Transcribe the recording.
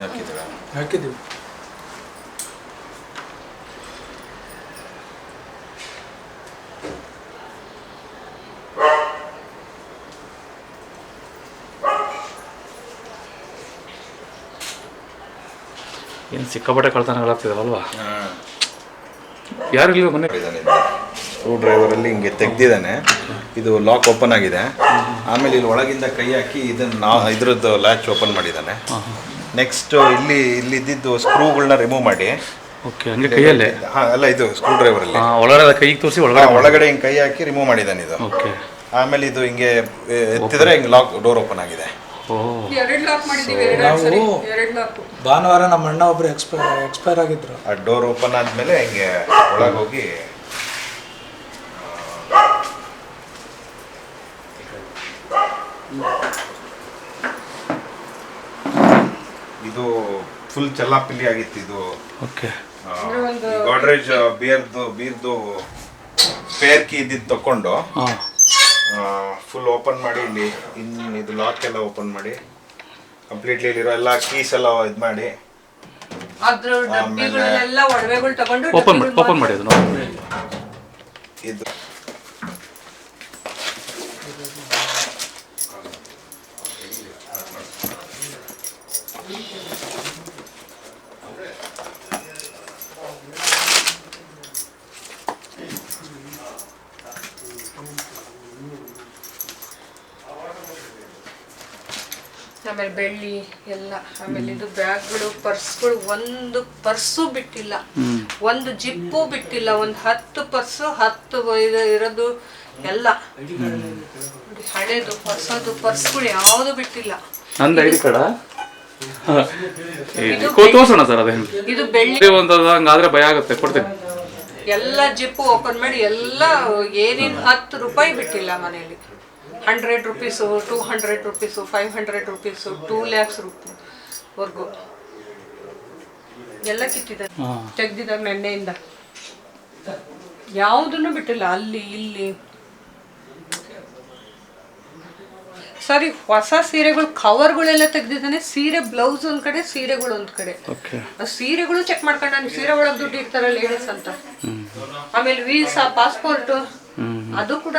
ಹಾಕಿದ್ದೀವಿ. ಏನು ಸಿಕ್ಕಾಪಟ್ಟೆ ಕಳ್ತನಗಳಾಗ್ತಿದಾವಲ್ವಾ? ಯಾರು ಇಲ್ಲಿ ಮನೆ ಸ್ಕ್ರೂ ಡ್ರೈವರಲ್ಲಿ ಹಿಂಗೆ ತೆಗ್ದಿದ್ದಾನೆ. ಇದು ಲಾಕ್ ಓಪನ್ ಆಗಿದೆ. ಆಮೇಲೆ ಇಲ್ಲಿ ಒಳಗಿಂದ ಕೈ ಹಾಕಿ ಇದನ್ನು ಇದ್ರದ್ದು ಲ್ಯಾಚ್ ಓಪನ್ ಮಾಡಿದ್ದಾನೆ. ನೆಕ್ಸ್ಟ್ ಇಲ್ಲಿದ್ದು ಸ್ಕ್ರೂಗಳನ್ನ ರಿಮೂವ್ ಮಾಡಿ. ಓಕೆ, ಹಂಗೆ ಕೈಯಲ್ಲೇ? ಹಾಂ, ಅಲ್ಲ, ಇದು ಸ್ಕ್ರೂ ಡ್ರೈವರಲ್ಲಿ ಒಳಗಡೆ ಕೈಗೆ ತೋರಿಸಿ ಒಳಗಡೆ ಹಿಂಗೆ ಕೈ ಹಾಕಿ ರಿಮೂವ್ ಮಾಡಿದ್ದಾನೆ ಇದು. ಓಕೆ, ಆಮೇಲೆ ಇದು ಹಿಂಗೆ ಎತ್ತಿದ್ರೆ ಹಿಂಗೆ ಲಾಕ್ ಡೋರ್ ಓಪನ್ ಆಗಿದೆ. ಭಾನುವಾರ ನಮ್ಮ ಅಣ್ಣ ಒಬ್ರು ಎಕ್ಸ್ಪೈರ್ ಆಗಿದ್ರು. ಆ ಡೋರ್ ಓಪನ್ ಆದ್ಮೇಲೆ ಹಿಂಗೆ ಒಳಗೆ ಹೋಗಿ ಇದು ಫುಲ್ ಚಲ್ಲಾಪಿಲ್ಲಿ ಆಗಿತ್ತು. ಇದು ಓಕೆ, ಗೋಡ್ರೇಜ್ ಬೀರ್ದು ಸ್ಪೇರ್ ಕೀ ಇದ್ದಿದ್ದು ತಕೊಂಡು ಫುಲ್ ಓಪನ್ ಮಾಡಿ ಇಲ್ಲಿ ಇದು ಲಾಕ್ ಎಲ್ಲ ಓಪನ್ ಮಾಡಿ ಕಂಪ್ಲೀಟ್ಲಿ ಇಲ್ಲಿರೋ ಎಲ್ಲ ಕೀಸ್ ಎಲ್ಲ ಇದು ಮಾಡಿ ಓಪನ್ ಮಾಡಿ ಅದನ್ನು. ಇದು ಆಮೇಲೆ ಬೆಳ್ಳಿ ಎಲ್ಲ, ಆಮೇಲೆ ಇದು ಬ್ಯಾಗ್ಗಳು, ಪರ್ಸ್ಗಳು, ಒಂದು ಪರ್ಸು ಬಿಟ್ಟಿಲ್ಲ, ಒಂದು ಜಿಪ್ಪು ಬಿಟ್ಟಿಲ್ಲ, ಒಂದು 10 ಪರ್ಸು 10 ಇರೋದು ಎಲ್ಲ ಹಳೇದು ಹೊಸದು ಪರ್ಸ್ಗಳು ಯಾವುದು ಬಿಟ್ಟಿಲ್ಲ. ನಂದು ಐಡಿ ಕಾರ್ಡ ತೋರ್ಸೋಣ ಸರ್. ಅದೇನು ಇದು ಬೆಳ್ಳಿ ಹಂಗಾದ್ರೆ ಭಯ ಆಗುತ್ತೆ, ಕೊಡ್ತೀನಿ. ಎಲ್ಲ ಜಿಪ್ಪು ಓಪನ್ ಮಾಡಿ ಎಲ್ಲ ಏನೇನು 10 ರೂಪಾಯಿ ಬಿಟ್ಟಿಲ್ಲ ಮನೆಯಲ್ಲಿ. 100 ರೂಪೀಸು, 200 ರೂಪೀಸು, 500 ರೂಪೀಸು, 2 lakhs ರೂಪಾಯಿವರೆಗೂ ಎಲ್ಲ ಕಿತ್ತಿದ್ದಾರೆ, ತೆಗ್ದಿದ್ದಾರೆ ನೆನ್ನೆಯಿಂದ. ಯಾವುದನ್ನು ಬಿಟ್ಟಿಲ್ಲ, ಅಲ್ಲಿ ಇಲ್ಲಿ. ಸಾರಿ, ಹೊಸ ಸೀರೆಗಳು ಕವರ್ಗಳೆಲ್ಲ ತೆಗ್ದಿದ್ದಾನೆ. ಸೀರೆ ಬ್ಲೌಸ್ ಒಂದ್ ಕಡೆ, ಸೀರೆಗಳು ಒಂದ್ ಕಡೆ. ಸೀರೆಗಳು ಚೆಕ್ ಮಾಡ್ಕೊಂಡು ನಾನು ಸೀರೆ ಒಳಗೆ ದುಡ್ಡು ಇರ್ತಾರಲ್ಲ ಲೇಡೀಸ್ ಅಂತ. ಆಮೇಲೆ ವೀಸಾ, ಪಾಸ್ಪೋರ್ಟ್ ಅದು ಕೂಡ